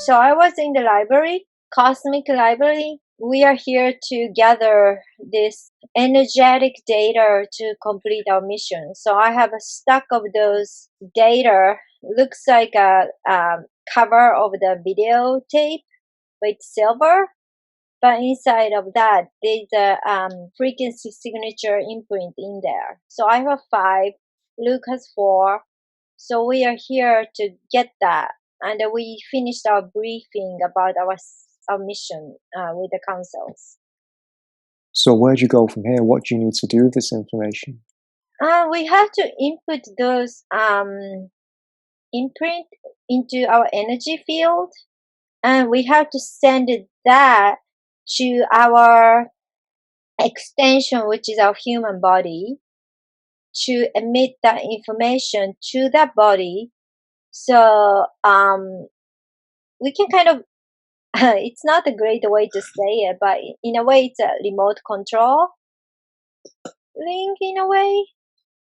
So I was in the library, cosmic library. We are here to gather this energetic data to complete our mission. So I have a stack of those data. Looks like a cover of the video tape, but it's silver. But inside of that, there's a frequency signature imprint in there. So I have 5, Luke has 4. So we are here to get that. And we finished our briefing about our mission with the councils. So where do you go from here? What do you need to do with this information? We have to input those imprint into our energy field. And we have to send that to our extension, which is our human body, to emit that information to that body. So we can kind of, it's not a great way to say it, but in a way it's a remote control link in a way,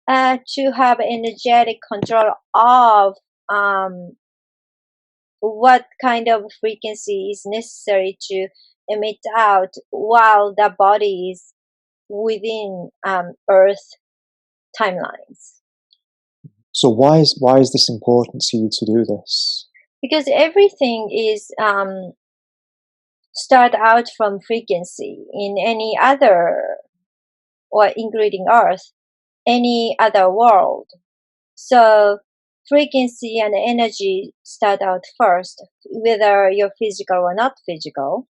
to have energetic control of what kind of frequency is necessary to emit out while the body is within Earth timelines. So why is this important to you to do this? Because everything is start out from frequency in any other, or including Earth, any other world. So frequency and energy start out first, whether you're physical or not physical.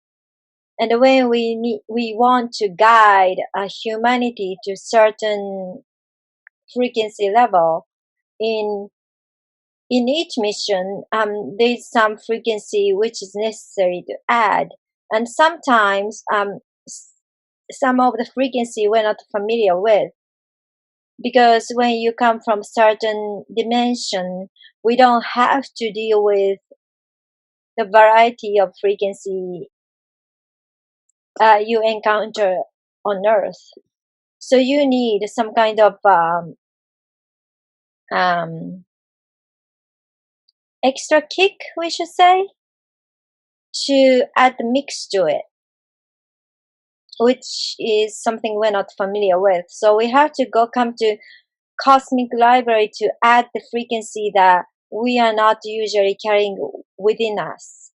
And when we want to guide humanity to certain frequency level, in each mission, there's some frequency which is necessary to add, and sometimes some of the frequency we're not familiar with, because when you come from certain dimension, we don't have to deal with the variety of frequency you encounter on Earth. So you need some kind of extra kick, we should say, to add the mix to it, which is something we're not familiar with. So we have to come to cosmic library to add the frequency that we are not usually carrying within us.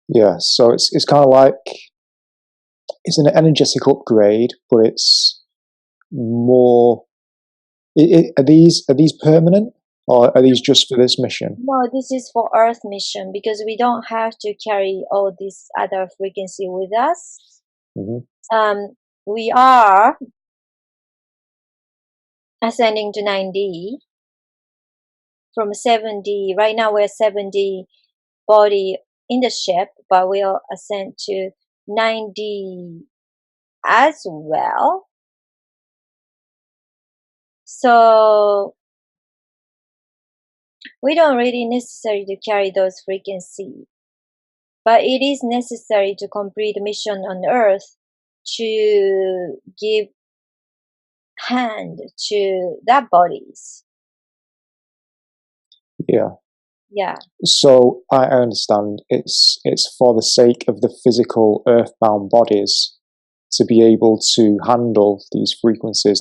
Yeah, so it's kind of like, it's an energetic upgrade, but it's more. Are these permanent, or are these just for this mission? No, this is for Earth mission, because we don't have to carry all this other frequency with us. Mm-hmm. We are ascending to 9D from 7D. Right now we're 7D body in the ship, but we'll ascend to 9D as well. So we don't really necessary to carry those frequency, but it is necessary to complete the mission on Earth to give hand to that bodies. Yeah. Yeah. So I understand it's for the sake of the physical earthbound bodies to be able to handle these frequencies.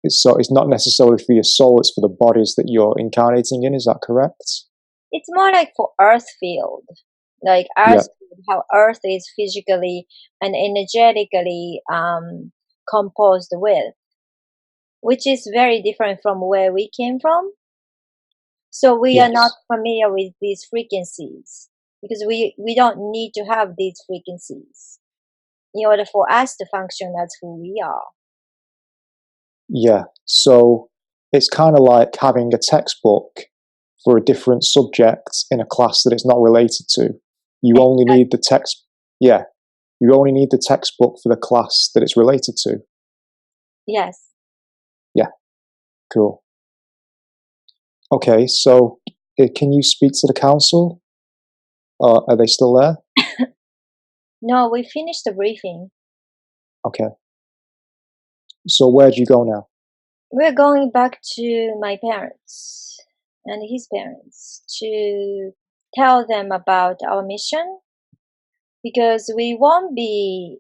So it's not necessarily for your soul, it's for the bodies that you're incarnating in, is that correct? It's more like for Earth field. Like Earth, how Earth is physically and energetically composed with, which is very different from where we came from. So we are not familiar with these frequencies, because we don't need to have these frequencies in order for us to function as who we are. Yeah, so it's kind of like having a textbook for a different subject in a class that it's not related to. You only need the text. Yeah, you only need the textbook for the class that it's related to. Yes. Yeah, cool. Okay, so can you speak to the council? Are they still there? No, we finished the briefing. Okay. So where do you go now? We're going back to my parents and his parents to tell them about our mission, because we won't be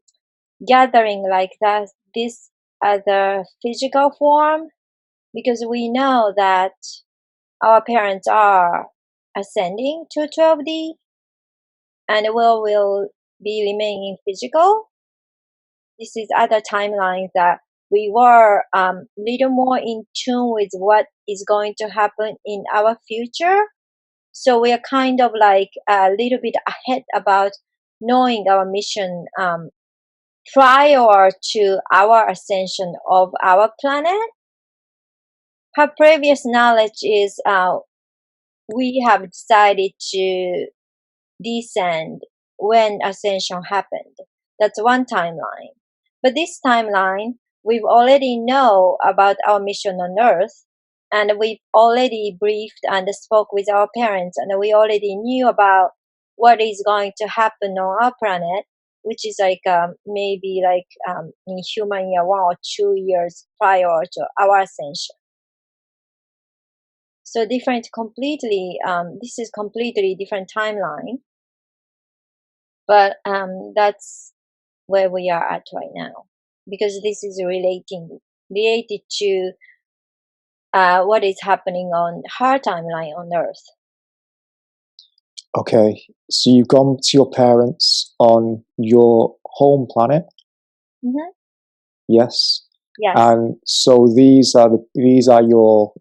gathering like that this other physical form, because we know that our parents are ascending to 12D and we will be remaining physical. This is other timelines that we were little more in tune with what is going to happen in our future. So we are kind of like a little bit ahead about knowing our mission prior to our ascension of our planet. Her previous knowledge is we have decided to descend when ascension happened. That's one timeline. But this timeline, we've already know about our mission on Earth, and we've already briefed and spoke with our parents, and we already knew about what is going to happen on our planet, which is like maybe like in human year 1 or 2 years prior to our ascension. So different completely. This is completely different timeline. But that's where we are at right now, because this is related to what is happening on her timeline on Earth. Okay, so you've gone to your parents on your home planet. Mm-hmm. Yes. Yes. And so these are your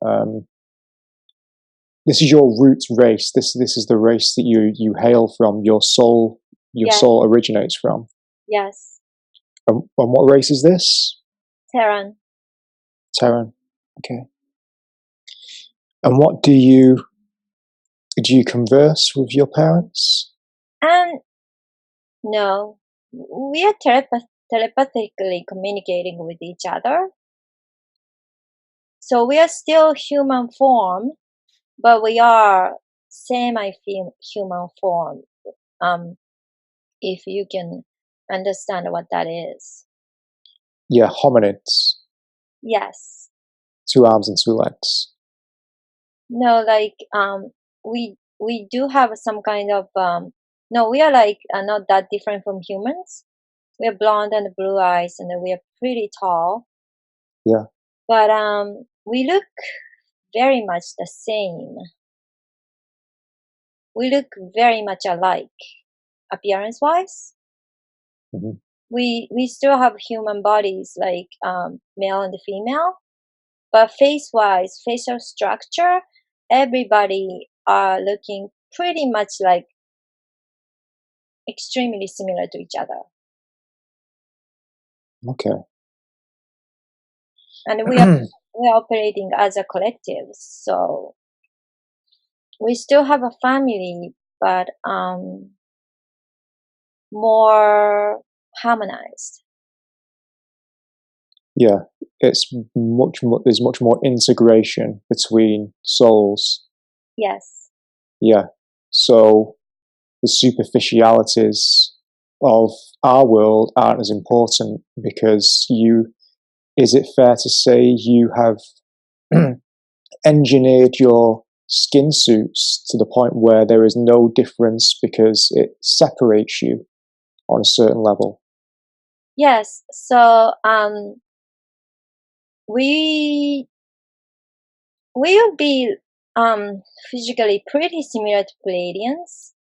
this is your root race. This is the race that you hail from. Your soul soul originates from. Yes. And what race is this? Terran. Terran. Okay. And what do you converse with your parents? No, we are telepathically communicating with each other. So we are still human form, but we are semi-human form. If you can understand what that is. Yeah, hominids. Yes. 2 arms and 2 legs. No, like we do have some kind of no, we are like not that different from humans. We are blonde and blue eyes, and we are pretty tall. Yeah. But we look very much the same. We look very much alike, appearance-wise. Mm-hmm. We still have human bodies like male and female, but face-wise, facial structure, everybody are looking pretty much like extremely similar to each other. Okay. And we are operating as a collective, so we still have a family, but more harmonized. Yeah, it's there's much more integration between souls. Yes. Yeah. So the superficialities of our world aren't as important, because is it fair to say you have engineered your skin suits to the point where there is no difference because it separates you on a certain level? Yes. So we will be physically pretty similar to Pleiadians,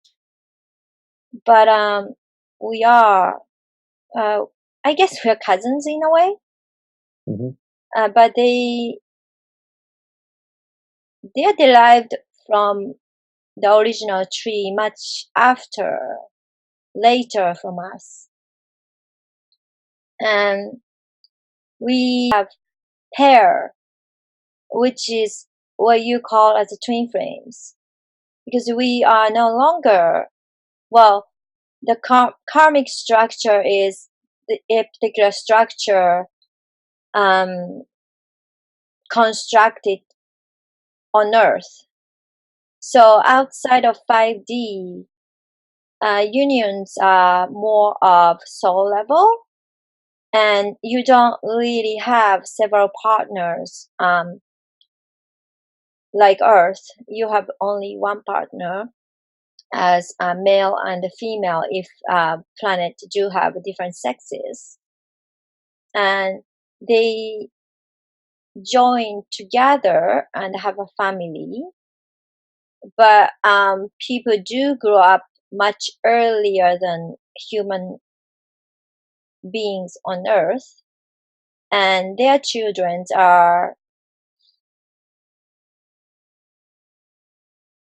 but we are I guess we're cousins in a way. Mm-hmm. But they are derived from the original tree much later from us. And we have pair, which is what you call as a twin flames, because we are no longer, well, the karmic structure is a particular structure constructed on Earth. So outside of 5D, unions are more of soul level, and you don't really have several partners like Earth. You have only one partner, as a male and a female if planets do have different sexes, and they join together and have a family. But people do grow up much earlier than human beings on Earth, and their children are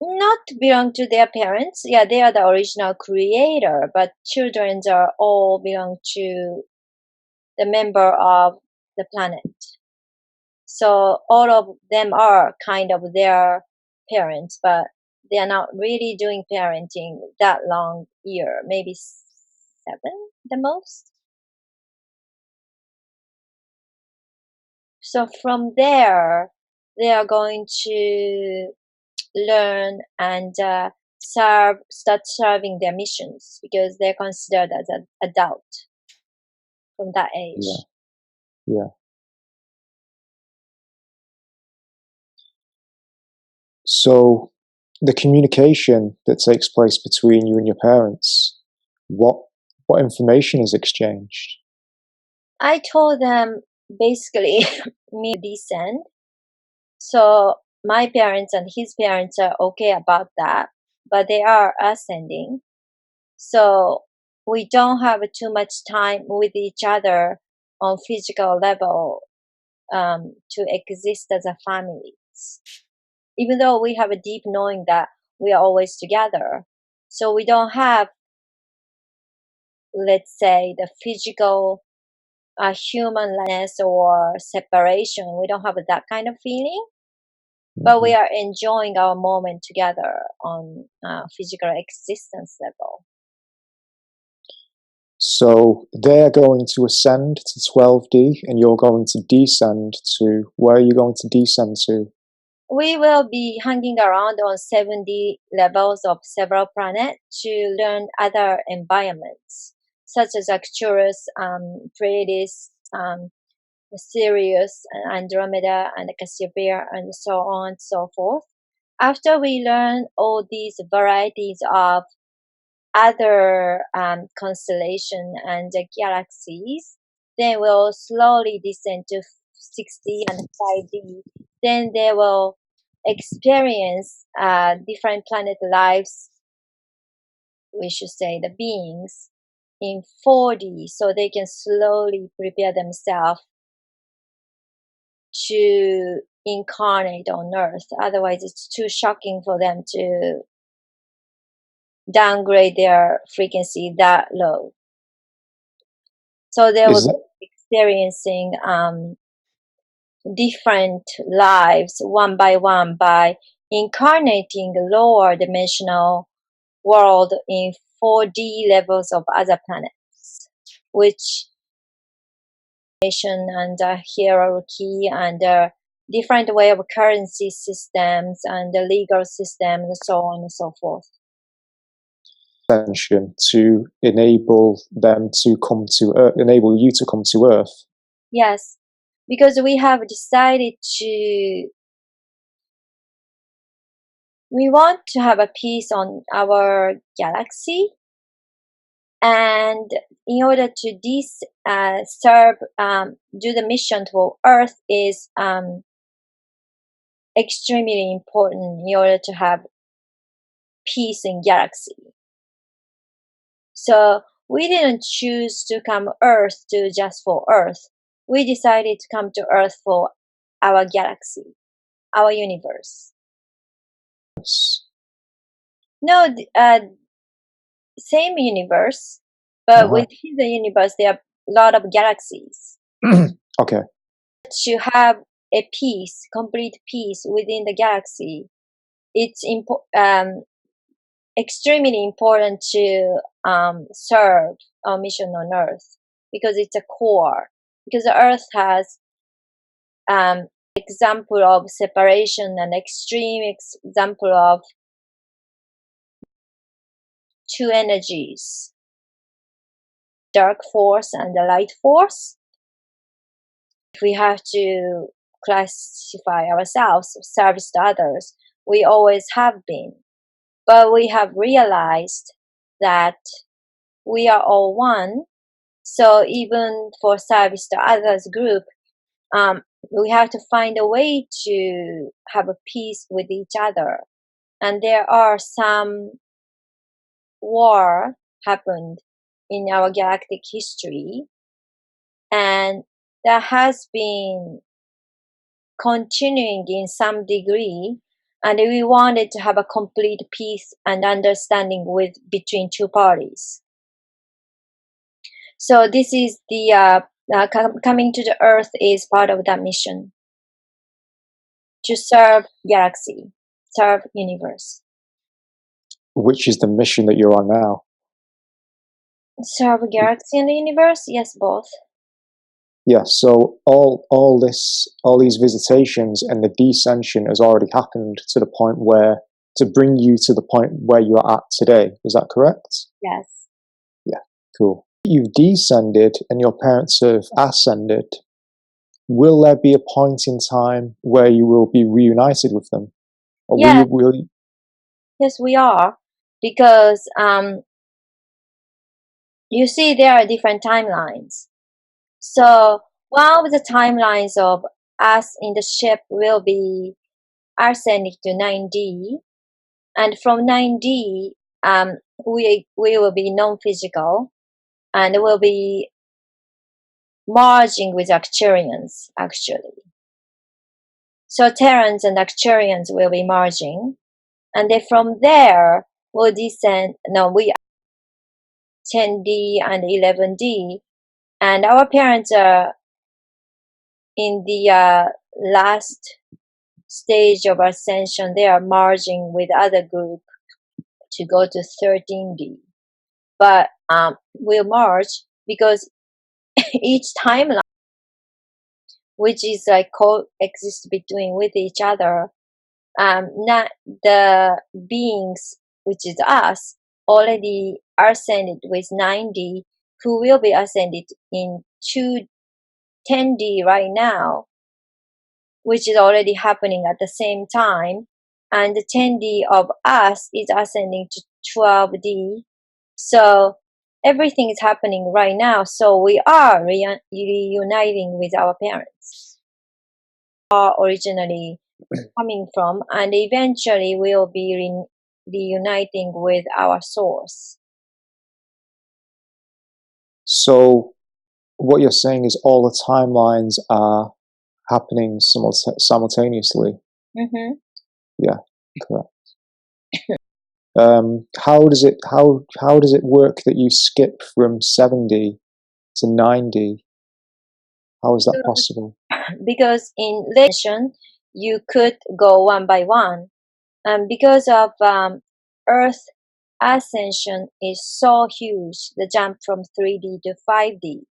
not belong to their parents. Yeah, they are the original creator, but children are all belong to the member of the planet. So all of them are kind of their parents, but they are not really doing parenting that long year, maybe 7 the most. So from there, they are going to learn and start serving their missions because they're considered as an adult from that age. Yeah. So the communication that takes place between you and your parents, what information is exchanged? I told them basically me descend. So my parents and his parents are okay about that, but they are ascending. So we don't have too much time with each other on physical level to exist as a family. Even though we have a deep knowing that we are always together. So we don't have, let's say, the physical humanness or separation. We don't have that kind of feeling, but we are enjoying our moment together on physical existence level. So they're going to ascend to 12D and you're going to descend to, where are you going to descend to? We will be hanging around on 7D levels of several planets to learn other environments, such as Arcturus, Pleiades, Sirius, Andromeda, and Cassiopeia, and so on and so forth. After we learn all these varieties of other constellation and galaxies, then we'll slowly descend to 6D and 5D. Then they will experience different planet lives, we should say the beings, in 4D, so they can slowly prepare themselves to incarnate on Earth. Otherwise, it's too shocking for them to downgrade their frequency that low. So they will be experiencing different lives one by one by incarnating lower dimensional world in 4D levels of other planets, which nation and hierarchy and different way of currency systems and the legal system and so on and so forth. Ascension to enable them to come to Earth, enable you to come to Earth. Yes, because we have decided to, we want to have a peace on our galaxy, and in order to serve, do the mission to Earth is extremely important in order to have peace in galaxy. So we didn't choose to come Earth to just for Earth. We decided to come to Earth for our galaxy, our universe. No, same universe, but within the universe there are a lot of galaxies. Okay. To have a peace, complete peace within the galaxy, it's extremely important to serve our mission on Earth because it's a core. Because the Earth has example of separation and extreme example of two energies, dark force and the light force. If we have to classify ourselves, service to others, we always have been. but we have realized that we are all one. So even for service to others group, we have to find a way to have a peace with each other. And there are some war happened in our galactic history, and that has been continuing in some degree, and we wanted to have a complete peace and understanding with between two parties. So this is the coming to the earth is part of that mission, to serve galaxy, serve universe. Which is the mission that you're on now? Serve galaxy and the universe? Yes, both. Yeah, so all these visitations and the descension has already happened to the point where, to bring you to the point where you are at today. Is that correct? Yes. Yeah, cool. You've descended and your parents have ascended. Will there be a point in time where you will be reunited with them? Or Yeah. will you? Yes, we are, because you see there are different timelines. So one of the timelines of us in the ship will be ascending to 9D, and from 9D, we will be non-physical, and will be merging with Acturians actually. So Terrans and Acturians will be merging, and then from there we'll descend. No, we 10D and 11D, and our parents are in the last stage of ascension. They are merging with other group to go to 13D, but we'll merge because each timeline, which is like coexist between with each other, not the beings, which is us, already ascended with 9D, who will be ascended in 10D right now, which is already happening at the same time, and the 10D of us is ascending to 12D. So everything is happening right now. So we are reuniting with our parents, are originally coming from, and eventually we'll be reuniting with our source. So what you're saying is all the timelines are happening simultaneously. Mm-hmm. Yeah, correct. How does it work that you skip from 7D to 9D? How is that possible? Because in legend you could go one by one, and because of Earth ascension is so huge, the jump from 3D to 5D,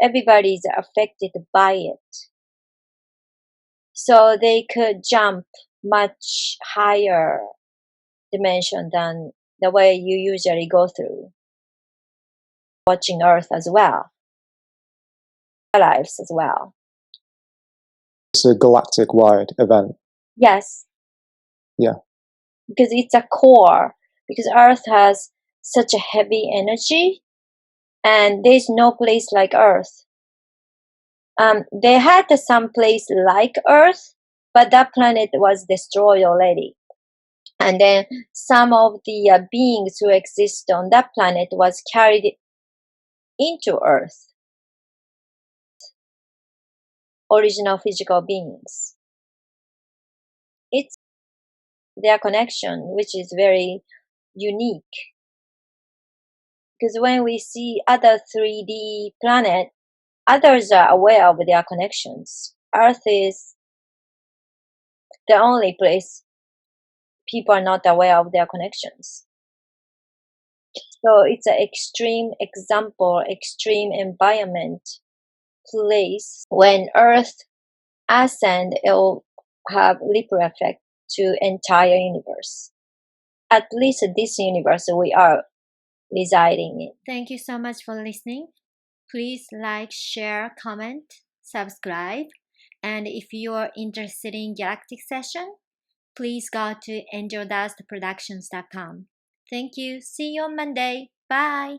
everybody is affected by it. So they could jump much higher dimension than the way you usually go through. Watching Earth as well, lives as well. It's a galactic wide event. Yes. Yeah. Because it's a core. Because Earth has such a heavy energy, and there's no place like Earth. They had some place like Earth, but that planet was destroyed already. And then some of the beings who exist on that planet was carried into Earth. Original physical beings. It's their connection, which is very unique. Because when we see other 3D planet, others are aware of their connections. Earth is the only place people are not aware of their connections. So it's an extreme example, extreme environment place. When Earth ascend, it will have ripple effect to entire universe. At least this universe we are residing in. Thank you so much for listening. Please like, share, comment, subscribe. And if you are interested in galactic session, please go to angeldustproductions.com. Thank you. See you on Monday. Bye.